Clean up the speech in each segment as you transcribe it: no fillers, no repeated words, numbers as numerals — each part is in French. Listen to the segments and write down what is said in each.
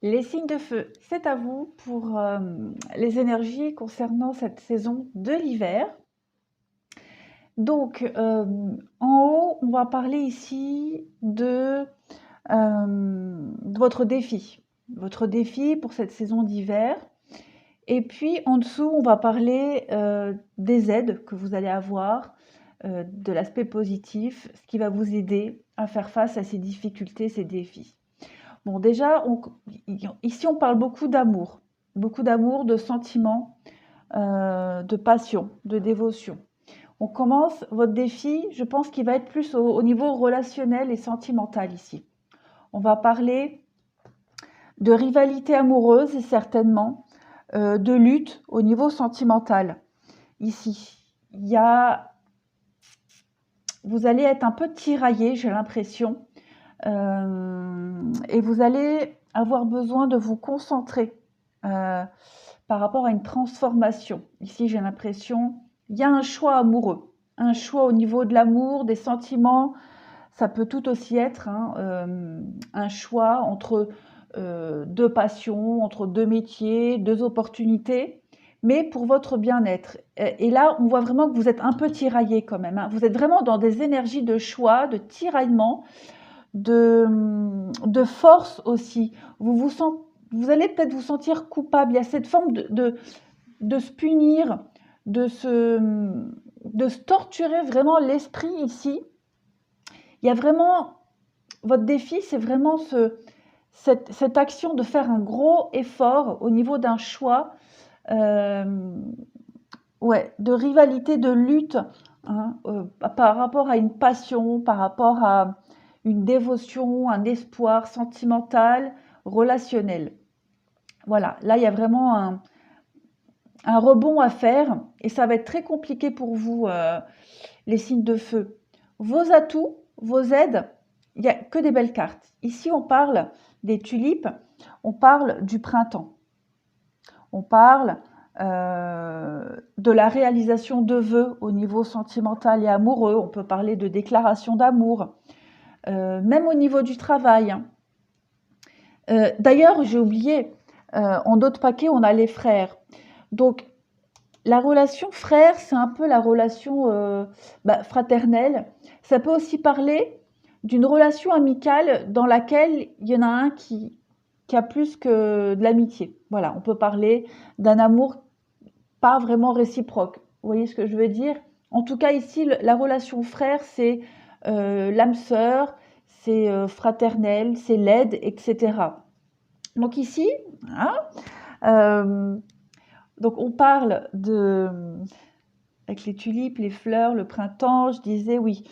Les signes de feu, c'est à vous pour les énergies concernant cette saison de l'hiver. Donc, en haut, on va parler ici de votre défi pour cette saison d'hiver. Et puis, en dessous, on va parler des aides que vous allez avoir, de l'aspect positif, ce qui va vous aider à faire face à ces difficultés, ces défis. Bon, déjà, ici, on parle beaucoup d'amour, de sentiments, de passion, de dévotion. On commence, votre défi, je pense qu'il va être plus au niveau relationnel et sentimental ici. On va parler de rivalité amoureuse, certainement, de lutte au niveau sentimental. Ici, vous allez être un peu tiraillé, j'ai l'impression. Et vous allez avoir besoin de vous concentrer par rapport à une transformation. Ici, j'ai l'impression, il y a un choix amoureux, un choix au niveau de l'amour, des sentiments. Ça peut tout aussi être un choix entre deux passions, entre deux métiers, deux opportunités, mais pour votre bien-être. Et là, on voit vraiment que vous êtes un peu tiraillé quand même. Vous êtes vraiment dans des énergies de choix, de tiraillement, de force aussi. Vous allez peut-être vous sentir coupable. Il y a cette forme de se punir, de se torturer vraiment l'esprit ici. Il y a vraiment, votre défi, c'est vraiment cette action de faire un gros effort au niveau d'un choix, de rivalité, de lutte, par rapport à une passion, par rapport à une dévotion, un espoir sentimental, relationnel. Voilà, là, il y a vraiment un rebond à faire et ça va être très compliqué pour vous, les signes de feu. Vos atouts, vos aides, il n'y a que des belles cartes. Ici, on parle des tulipes, on parle du printemps, on parle de la réalisation de vœux au niveau sentimental et amoureux, on peut parler de déclaration d'amour, même au niveau du travail. D'ailleurs, j'ai oublié, en d'autres paquets, on a les frères. Donc, la relation frère, c'est un peu la relation fraternelle. Ça peut aussi parler d'une relation amicale dans laquelle il y en a un qui a plus que de l'amitié. Voilà, on peut parler d'un amour pas vraiment réciproque. Vous voyez ce que je veux dire? En tout cas, ici, la relation frère, c'est l'âme sœur, c'est fraternel, c'est l'aide, etc. Donc ici, donc on parle avec les tulipes, les fleurs, le printemps, je disais oui,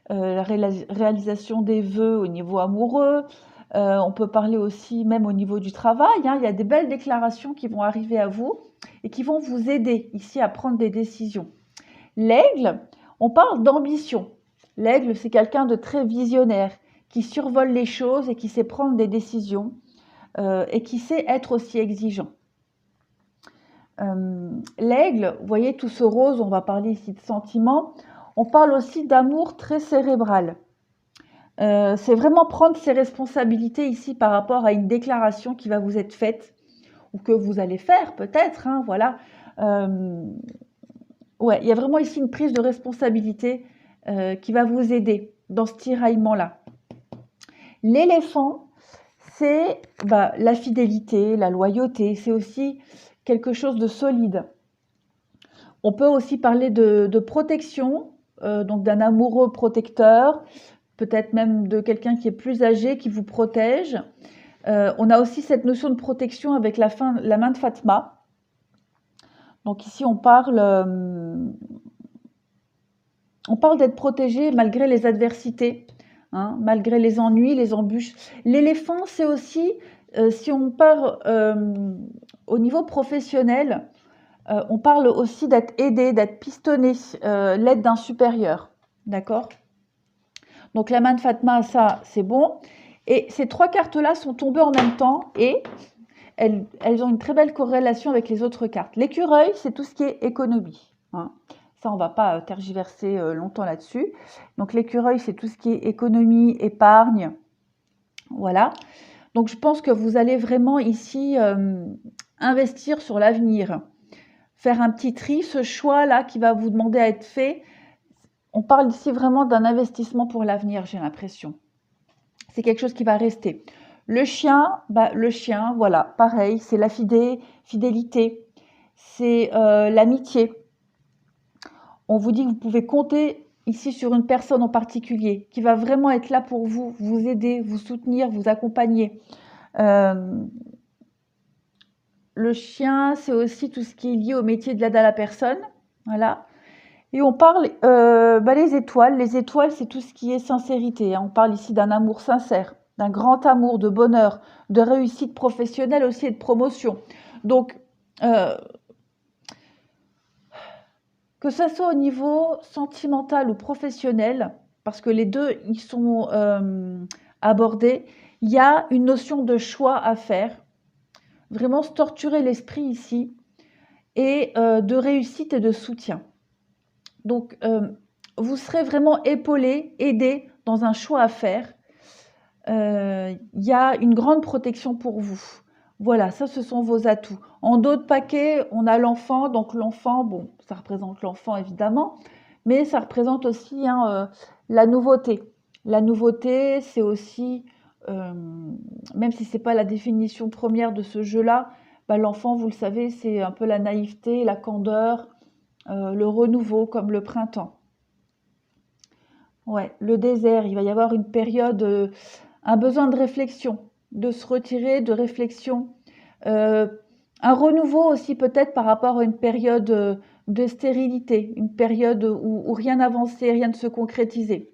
la réalisation des vœux au niveau amoureux. On peut parler aussi même au niveau du travail. Il y a des belles déclarations qui vont arriver à vous et qui vont vous aider ici à prendre des décisions. L'aigle, on parle d'ambition. L'aigle, c'est quelqu'un de très visionnaire, qui survole les choses et qui sait prendre des décisions et qui sait être aussi exigeant. L'aigle, vous voyez tout ce rose, on va parler ici de sentiments, on parle aussi d'amour très cérébral. C'est vraiment prendre ses responsabilités ici par rapport à une déclaration qui va vous être faite ou que vous allez faire peut-être, voilà. Il y a vraiment ici une prise de responsabilité qui va vous aider dans ce tiraillement-là. L'éléphant, c'est la fidélité, la loyauté, c'est aussi quelque chose de solide. On peut aussi parler de protection, donc d'un amoureux protecteur, peut-être même de quelqu'un qui est plus âgé, qui vous protège. On a aussi cette notion de protection avec la main de Fatma. Donc ici, on parle d'être protégé malgré les adversités, malgré les ennuis, les embûches. L'éléphant, c'est aussi, si on part au niveau professionnel, on parle aussi d'être aidé, d'être pistonné, l'aide d'un supérieur. D'accord? Donc la main de Fatma, ça, c'est bon. Et ces trois cartes-là sont tombées en même temps et elles ont une très belle corrélation avec les autres cartes. L'écureuil, c'est tout ce qui est économie. Ça, on ne va pas tergiverser longtemps là-dessus. Donc l'écureuil, c'est tout ce qui est économie, épargne. Voilà. Donc je pense que vous allez vraiment ici investir sur l'avenir. Faire un petit tri, ce choix-là qui va vous demander à être fait. On parle ici vraiment d'un investissement pour l'avenir, j'ai l'impression. C'est quelque chose qui va rester. Le chien, voilà, pareil, c'est la fidélité, c'est l'amitié. On vous dit que vous pouvez compter ici sur une personne en particulier qui va vraiment être là pour vous, vous aider, vous soutenir, vous accompagner. Le chien, c'est aussi tout ce qui est lié au métier de l'aide à la personne. Voilà. Et on parle les étoiles. Les étoiles, c'est tout ce qui est sincérité. On parle ici d'un amour sincère, d'un grand amour, de bonheur, de réussite professionnelle aussi et de promotion. Donc, que ce soit au niveau sentimental ou professionnel, parce que les deux ils sont abordés, il y a une notion de choix à faire. Vraiment se torturer l'esprit ici et de réussite et de soutien. Donc, vous serez vraiment épaulé, aidé dans un choix à faire. Il y a une grande protection pour vous. Voilà, ça, ce sont vos atouts. En dos de paquet, on a l'enfant. Donc, l'enfant, bon, ça représente l'enfant, évidemment, mais ça représente aussi la nouveauté. La nouveauté, c'est aussi, même si ce n'est pas la définition première de ce jeu-là, l'enfant, vous le savez, c'est un peu la naïveté, la candeur, le renouveau, comme le printemps. Ouais, le désert, il va y avoir une période, un besoin de réflexion, de se retirer, de réflexion. Un renouveau aussi peut-être par rapport à une période de stérilité, une période où rien n'avançait, rien ne se concrétisait.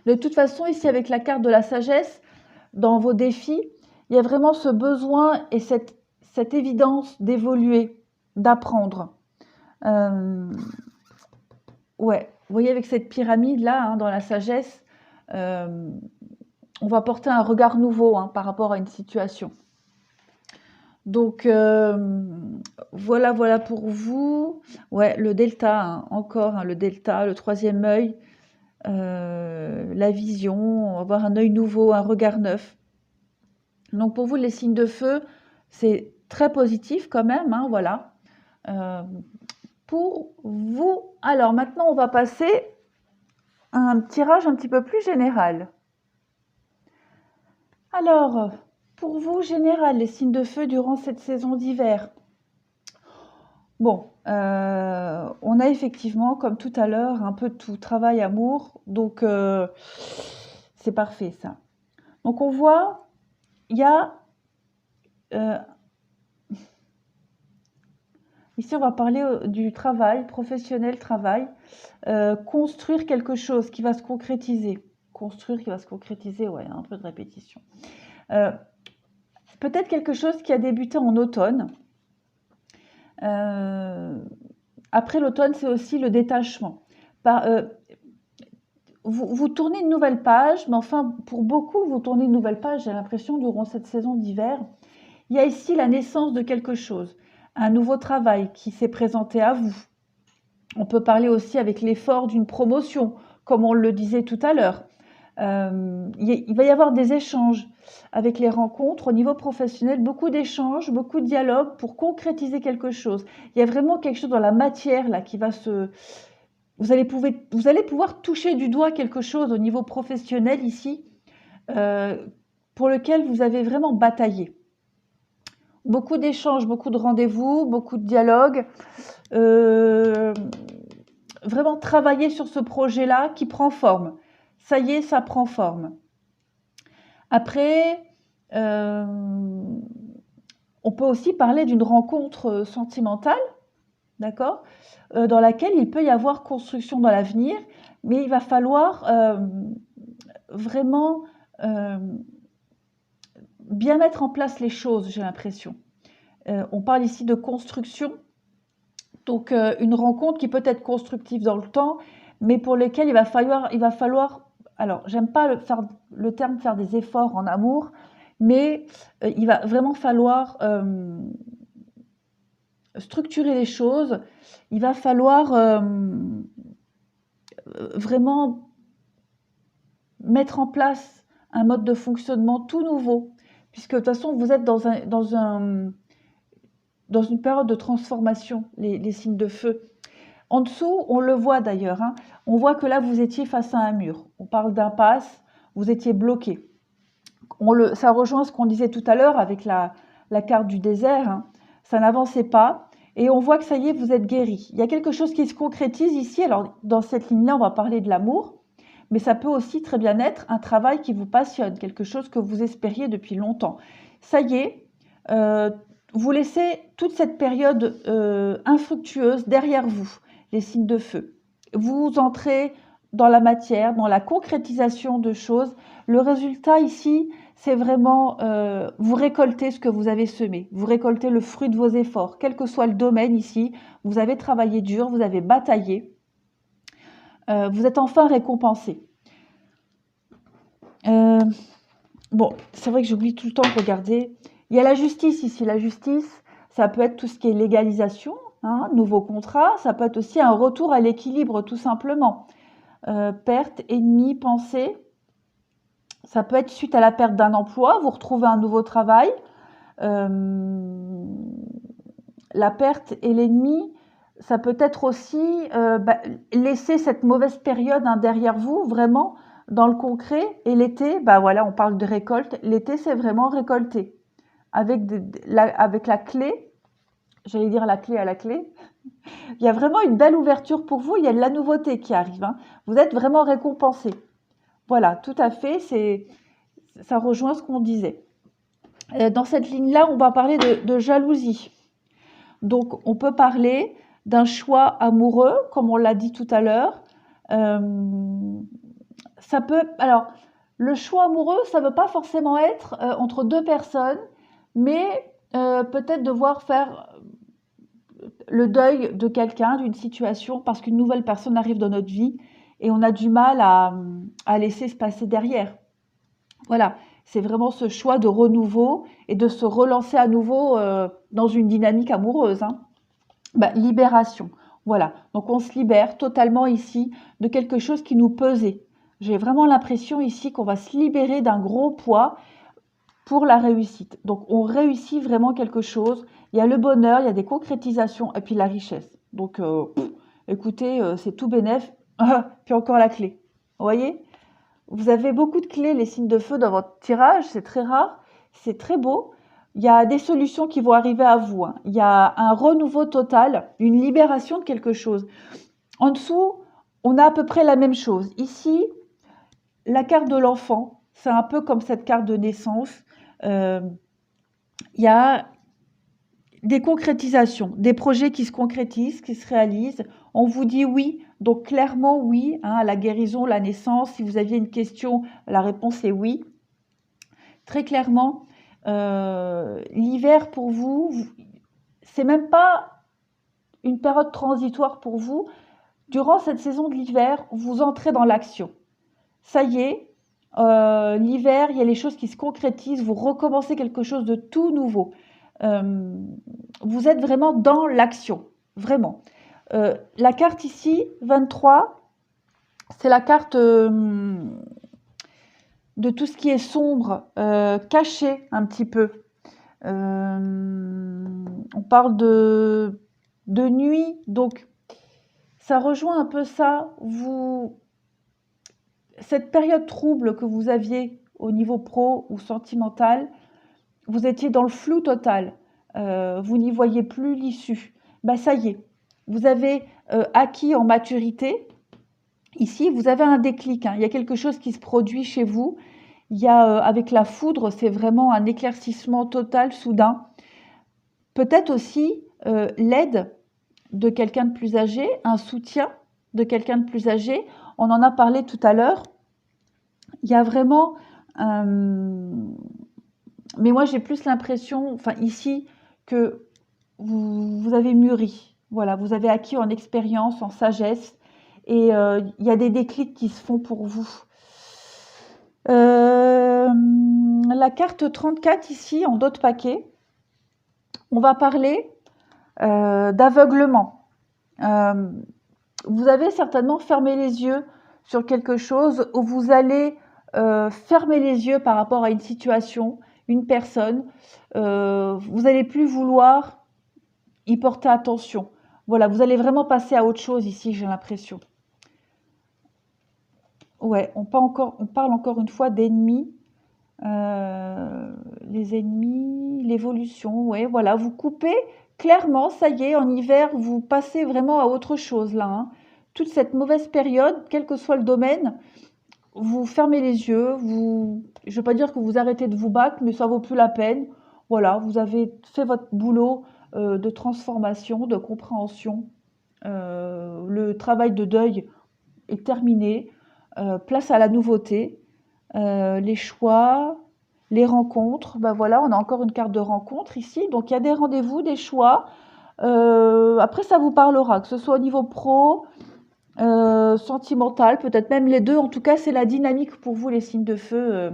De toute façon, ici avec la carte de la sagesse, dans vos défis, il y a vraiment ce besoin et cette évidence d'évoluer, d'apprendre. Ouais, vous voyez avec cette pyramide-là, dans la sagesse, on va porter un regard nouveau par rapport à une situation. Donc, voilà pour vous. Ouais, le delta, encore, le delta, le troisième œil, la vision, avoir un œil nouveau, un regard neuf. Donc, pour vous, les signes de feu, c'est très positif quand même, voilà. Pour vous, alors maintenant, on va passer à un tirage un petit peu plus général. Alors, pour vous, général, les signes de feu durant cette saison d'hiver. Bon, on a effectivement, comme tout à l'heure, un peu de tout, travail, amour, donc c'est parfait ça. Donc on voit, il y a, ici on va parler du travail, professionnel, travail, construire quelque chose qui va se concrétiser. Construire qui va se concrétiser, ouais, un peu de répétition. Peut-être quelque chose qui a débuté en automne. Après l'automne, c'est aussi le détachement. Vous tournez une nouvelle page, mais enfin, pour beaucoup, vous tournez une nouvelle page, j'ai l'impression, durant cette saison d'hiver. Il y a ici la naissance de quelque chose, un nouveau travail qui s'est présenté à vous. On peut parler aussi avec l'effort d'une promotion, comme on le disait tout à l'heure. Il va y avoir des échanges avec les rencontres au niveau professionnel, beaucoup d'échanges, beaucoup de dialogues pour concrétiser quelque chose. Il y a vraiment quelque chose dans la matière là qui va se... Vous allez pouvoir toucher du doigt quelque chose au niveau professionnel ici, pour lequel vous avez vraiment bataillé. Beaucoup d'échanges, beaucoup de rendez-vous, beaucoup de dialogues. Vraiment travailler sur ce projet-là qui prend forme. Ça y est, ça prend forme. Après, on peut aussi parler d'une rencontre sentimentale, d'accord, dans laquelle il peut y avoir construction dans l'avenir, mais il va falloir vraiment bien mettre en place les choses, j'ai l'impression. On parle ici de construction, donc une rencontre qui peut être constructive dans le temps, mais pour laquelle il va falloir alors j'aime pas le terme faire des efforts en amour, mais il va vraiment falloir structurer les choses, il va falloir vraiment mettre en place un mode de fonctionnement tout nouveau, puisque de toute façon, vous êtes dans une période de transformation, les signes de feu. En dessous, on le voit d'ailleurs, hein, on voit que là, vous étiez face à un mur. On parle d'impasse, vous étiez bloqué. Ça rejoint ce qu'on disait tout à l'heure avec la carte du désert, hein. Ça n'avançait pas. Et on voit que ça y est, vous êtes guéri. Il y a quelque chose qui se concrétise ici. Alors, dans cette ligne-là, on va parler de l'amour. Mais ça peut aussi très bien être un travail qui vous passionne, quelque chose que vous espériez depuis longtemps. Ça y est, vous laissez toute cette période infructueuse derrière vous, les signes de feu. Vous entrez dans la matière, dans la concrétisation de choses. Le résultat ici, c'est vraiment, vous récoltez ce que vous avez semé. Vous récoltez le fruit de vos efforts. Quel que soit le domaine ici, vous avez travaillé dur, vous avez bataillé. Vous êtes enfin récompensé. Bon, c'est vrai que j'oublie tout le temps de regarder. Il y a la justice ici. La justice, ça peut être tout ce qui est légalisation, hein, nouveau contrat. Ça peut être aussi un retour à l'équilibre, tout simplement. Perte, ennemi, pensée. Ça peut être suite à la perte d'un emploi, vous retrouvez un nouveau travail. La perte et l'ennemi, ça peut être aussi laisser cette mauvaise période derrière vous, vraiment dans le concret. Et l'été, voilà, on parle de récolte. L'été, c'est vraiment récolter. Avec la clé, j'allais dire la clé à la clé. Il y a vraiment une belle ouverture pour vous. Il y a de la nouveauté qui arrive, hein. Vous êtes vraiment récompensé. Voilà, tout à fait. Ça rejoint ce qu'on disait. Dans cette ligne-là, on va parler de jalousie. Donc, on peut parler d'un choix amoureux, comme on l'a dit tout à l'heure. Alors, le choix amoureux, ça ne veut pas forcément être entre deux personnes, mais peut-être devoir faire le deuil de quelqu'un, d'une situation, parce qu'une nouvelle personne arrive dans notre vie et on a du mal à laisser se passer derrière. Voilà, c'est vraiment ce choix de renouveau et de se relancer à nouveau dans une dynamique amoureuse, hein. Libération, voilà. Donc on se libère totalement ici de quelque chose qui nous pesait. J'ai vraiment l'impression ici qu'on va se libérer d'un gros poids pour la réussite. Donc on réussit vraiment quelque chose. Il y a le bonheur, il y a des concrétisations et puis la richesse. Donc écoutez, c'est tout bénef. Puis encore la clé. Vous voyez? Vous avez beaucoup de clés, les signes de feu dans votre tirage, c'est très rare, c'est très beau. Il y a des solutions qui vont arriver à vous, hein. Il y a un renouveau total, une libération de quelque chose. En dessous, on a à peu près la même chose. Ici, la carte de l'enfant, c'est un peu comme cette carte de naissance. Il y a des concrétisations, des projets qui se concrétisent, qui se réalisent. On vous dit oui, donc clairement oui, hein, à la guérison, la naissance. Si vous aviez une question, la réponse est oui. Très clairement, l'hiver pour vous, c'est même pas une période transitoire pour vous. Durant cette saison de l'hiver, vous entrez dans l'action. Ça y est, l'hiver, il y a les choses qui se concrétisent, vous recommencez quelque chose de tout nouveau. Vous êtes vraiment dans l'action, vraiment. La carte ici, 23, c'est la carte de tout ce qui est sombre, caché un petit peu. On parle de nuit, donc ça rejoint un peu ça. Cette période trouble que vous aviez au niveau pro ou sentimental, vous étiez dans le flou total, vous n'y voyez plus l'issue. Ça y est, vous avez acquis en maturité. Ici, vous avez un déclic, hein. Il y a quelque chose qui se produit chez vous. Il y a, avec la foudre, c'est vraiment un éclaircissement total, soudain. Peut-être aussi l'aide de quelqu'un de plus âgé, un soutien de quelqu'un de plus âgé. On en a parlé tout à l'heure. Il y a vraiment... mais moi, j'ai plus l'impression, ici, que vous avez mûri. Voilà, vous avez acquis en expérience, en sagesse. Et il y a des déclics qui se font pour vous. La carte 34 ici, en d'autres paquets, on va parler d'aveuglement. Vous avez certainement fermé les yeux sur quelque chose où vous allez fermer les yeux par rapport à une situation une personne, vous n'allez plus vouloir y porter attention. Voilà, vous allez vraiment passer à autre chose ici, j'ai l'impression. Ouais, on parle encore une fois d'ennemis. Les ennemis, l'évolution, ouais, voilà, vous coupez clairement, ça y est, en hiver, vous passez vraiment à autre chose là, hein. Toute cette mauvaise période, quel que soit le domaine, vous fermez les yeux, je ne veux pas dire que vous arrêtez de vous battre, mais ça vaut plus la peine. Voilà, vous avez fait votre boulot de transformation, de compréhension. Le travail de deuil est terminé. Place à la nouveauté. Les choix, les rencontres. Ben voilà, on a encore une carte de rencontre ici. Donc il y a des rendez-vous, des choix. Après, ça vous parlera, que ce soit au niveau pro, sentimental, peut-être même les deux. En tout cas, c'est la dynamique pour vous, les signes de feu.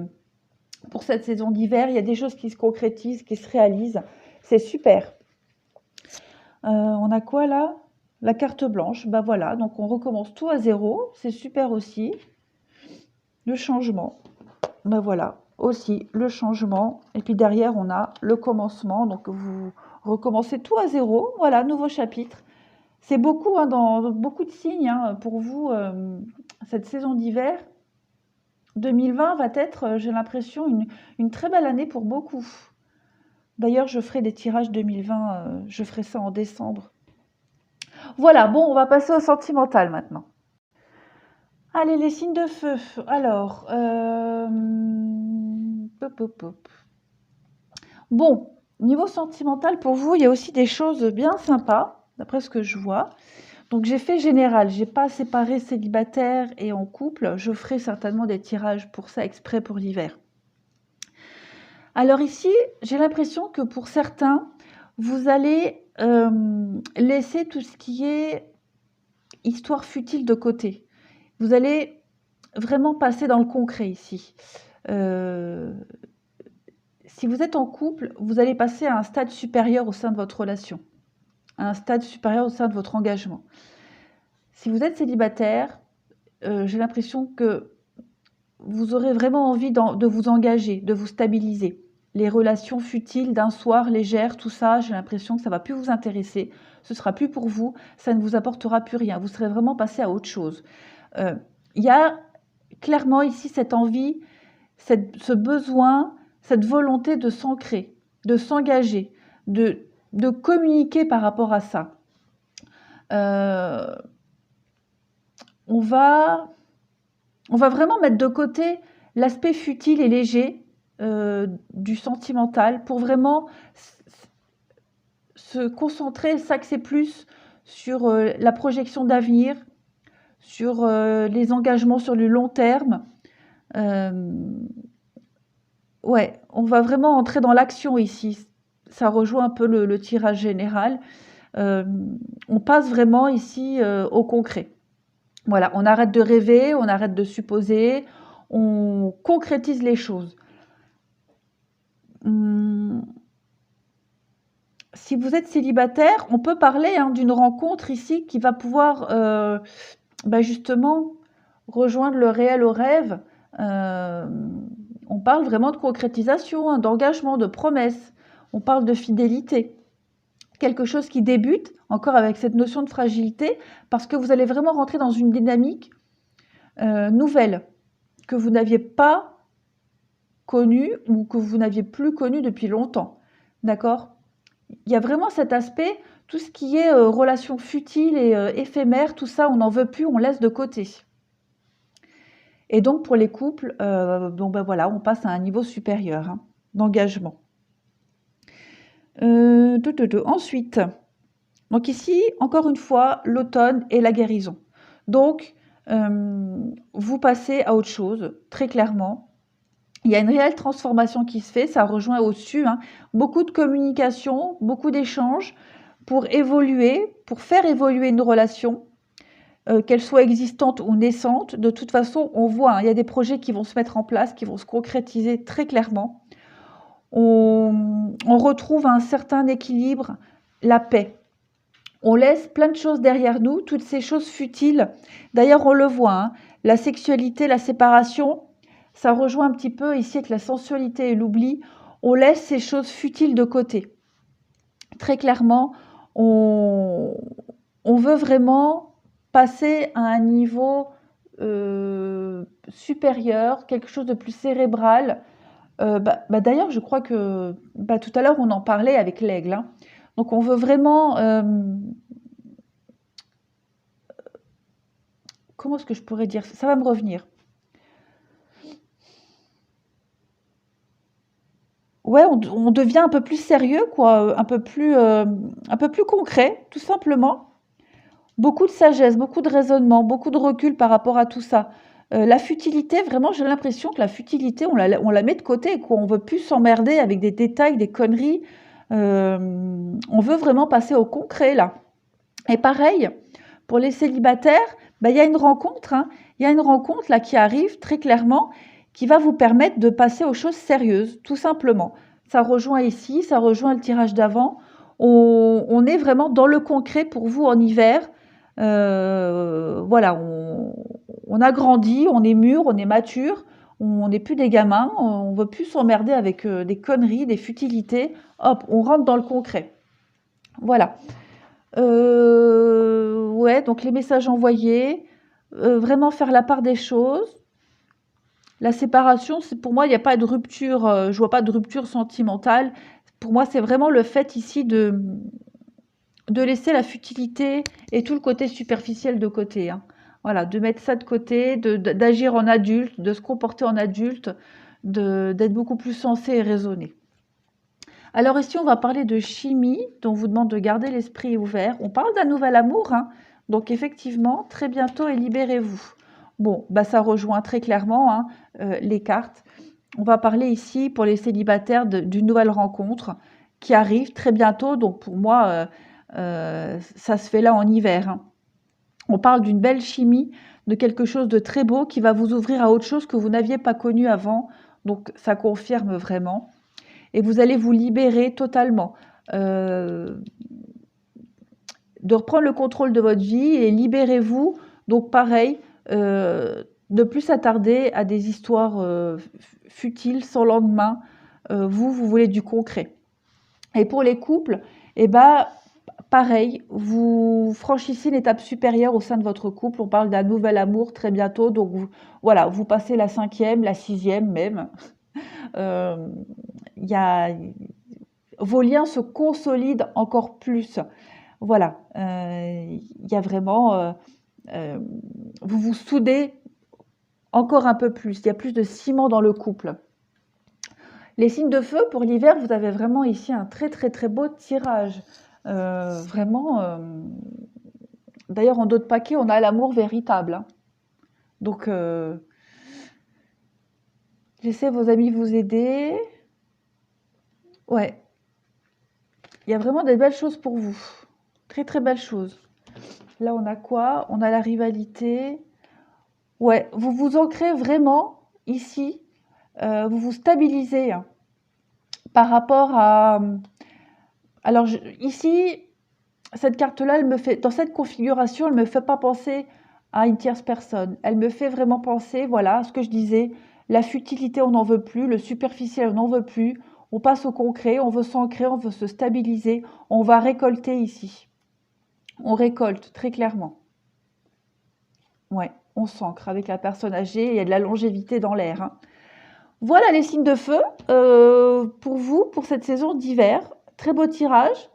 Pour cette saison d'hiver, il y a des choses qui se concrétisent, qui se réalisent. C'est super. On a quoi là? La carte blanche. Ben voilà, donc on recommence tout à zéro. C'est super aussi. Le changement. Ben voilà, aussi le changement. Et puis derrière, on a le commencement. Donc vous recommencez tout à zéro. Voilà, nouveau chapitre. C'est beaucoup, hein, dans beaucoup de signes, hein, pour vous, cette saison d'hiver. 2020 va être, j'ai l'impression, une très belle année pour beaucoup. D'ailleurs, je ferai des tirages 2020, je ferai ça en décembre. Voilà, bon, on va passer au sentimental maintenant. Allez, les signes de feu. Alors, bon, niveau sentimental, pour vous, il y a aussi des choses bien sympas, d'après ce que je vois. Donc, j'ai fait général. J'ai pas séparé célibataire et en couple. Je ferai certainement des tirages pour ça, exprès pour l'hiver. Alors ici, j'ai l'impression que pour certains, vous allez laisser tout ce qui est histoire futile de côté. Vous allez vraiment passer dans le concret ici. Si vous êtes en couple, vous allez passer à un stade supérieur au sein de votre relation, à un stade supérieur au sein de votre engagement. Si vous êtes célibataire, j'ai l'impression que vous aurez vraiment envie de vous engager, de vous stabiliser. Les relations futiles d'un soir, légères, tout ça, j'ai l'impression que ça ne va plus vous intéresser. Ce ne sera plus pour vous, ça ne vous apportera plus rien. Vous serez vraiment passé à autre chose. Il y a clairement ici cette envie, ce besoin, cette volonté de s'ancrer, de s'engager, de communiquer par rapport à ça. On va vraiment mettre de côté l'aspect futile et léger du sentimental pour vraiment se concentrer, s'axer plus sur la projection d'avenir, sur les engagements sur le long terme. Ouais, on va vraiment entrer dans l'action ici. Ça rejoint un peu le tirage général. On passe vraiment ici au concret. Voilà, on arrête de rêver, on arrête de supposer, on concrétise les choses. Si vous êtes célibataire, on peut parler d'une rencontre ici qui va pouvoir justement rejoindre le réel au rêve. On parle vraiment de concrétisation, d'engagement, de promesse. On parle de fidélité. Quelque chose qui débute, encore avec cette notion de fragilité, parce que vous allez vraiment rentrer dans une dynamique nouvelle, que vous n'aviez pas connue ou que vous n'aviez plus connue depuis longtemps. D'accord? Il y a vraiment cet aspect, tout ce qui est relations futiles et éphémères, tout ça, on n'en veut plus, on laisse de côté. Et donc, pour les couples, voilà, on passe à un niveau supérieur d'engagement. Ensuite, donc ici, encore une fois, l'automne et la guérison. Donc, vous passez à autre chose, très clairement. Il y a une réelle transformation qui se fait, ça rejoint au-dessus. Beaucoup de communication, beaucoup d'échanges pour évoluer, pour faire évoluer une relation, qu'elle soit existante ou naissante. De toute façon, on voit, il y a des projets qui vont se mettre en place, qui vont se concrétiser très clairement. On retrouve un certain équilibre, la paix. On laisse plein de choses derrière nous, toutes ces choses futiles. D'ailleurs, on le voit, la sexualité, la séparation, ça rejoint un petit peu ici avec la sensualité et l'oubli. on laisse ces choses futiles de côté. Très clairement, on veut vraiment passer à un niveau supérieur, quelque chose de plus cérébral. D'ailleurs, je crois que tout à l'heure, on en parlait avec l'aigle, hein. Donc, on veut vraiment... comment est-ce que je pourrais dire? Ça va me revenir. Ouais, on devient un peu plus sérieux, quoi, un peu plus concret, tout simplement. Beaucoup de sagesse, beaucoup de raisonnement, beaucoup de recul par rapport à tout ça. La futilité, vraiment, j'ai l'impression que la futilité, on la met de côté, quoi. On veut plus s'emmerder avec des détails, des conneries. On veut vraiment passer au concret, là. Et pareil, pour les célibataires, il y a une rencontre, hein. Il y a une rencontre, là, qui arrive très clairement, qui va vous permettre de passer aux choses sérieuses, tout simplement. Ça rejoint ici, ça rejoint le tirage d'avant. On est vraiment dans le concret pour vous en hiver. Voilà, on a grandi, on est mûr, on est mature, on n'est plus des gamins, on veut plus s'emmerder avec des conneries, des futilités. Hop, on rentre dans le concret. Voilà. Ouais, donc les messages envoyés, vraiment faire la part des choses. La séparation, c'est pour moi, il n'y a pas de rupture, je vois pas de rupture sentimentale. Pour moi, c'est vraiment le fait ici de laisser la futilité et tout le côté superficiel de côté, hein. Voilà, de mettre ça de côté, d'agir en adulte, de se comporter en adulte, d'être beaucoup plus sensé et raisonné. Alors ici, on va parler de chimie, dont on vous demande de garder l'esprit ouvert. On parle d'un nouvel amour, hein. Donc effectivement, très bientôt et libérez-vous. Bon, ça rejoint très clairement, hein, les cartes. On va parler ici pour les célibataires d'une nouvelle rencontre qui arrive très bientôt. Donc pour moi, ça se fait là en hiver, hein. On parle d'une belle chimie, de quelque chose de très beau qui va vous ouvrir à autre chose que vous n'aviez pas connu avant. Donc ça confirme vraiment. Et vous allez vous libérer totalement. De reprendre le contrôle de votre vie et libérez-vous. Donc pareil, ne plus s'attarder à des histoires futiles, sans lendemain. Vous voulez du concret. Et pour les couples, pareil, vous franchissez une étape supérieure au sein de votre couple. On parle d'un nouvel amour très bientôt. Donc voilà, vous passez la 5e, la 6e même. Vos liens se consolident encore plus. Voilà, il y a vraiment, vous vous soudez encore un peu plus. Il y a plus de ciment dans le couple. Les signes de feu, pour l'hiver, vous avez vraiment ici un très très très beau tirage. Vraiment, d'ailleurs en dos de paquet, on a l'amour véritable, hein. Donc, laissez vos amis vous aider. Ouais, il y a vraiment des belles choses pour vous. Très très belles choses. Là, on a quoi? On a la rivalité. Ouais, vous vous ancrez vraiment ici. Vous vous stabilisez, hein, par rapport à... Alors, ici, cette carte-là, elle me fait, dans cette configuration, elle ne me fait pas penser à une tierce personne. Elle me fait vraiment penser, voilà, à ce que je disais, la futilité, on n'en veut plus, le superficiel, on n'en veut plus. On passe au concret, on veut s'ancrer, on veut se stabiliser. On va récolter ici. On récolte, très clairement. Ouais, on s'ancre avec la personne âgée, il y a de la longévité dans l'air, hein. Voilà les signes de feu pour vous, pour cette saison d'hiver. Très beau tirage,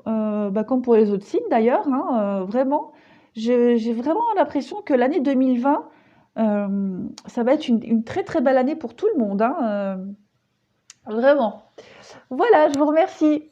comme pour les autres signes d'ailleurs, hein, vraiment. J'ai vraiment l'impression que l'année 2020, ça va être une très très belle année pour tout le monde, hein, vraiment. Voilà, je vous remercie.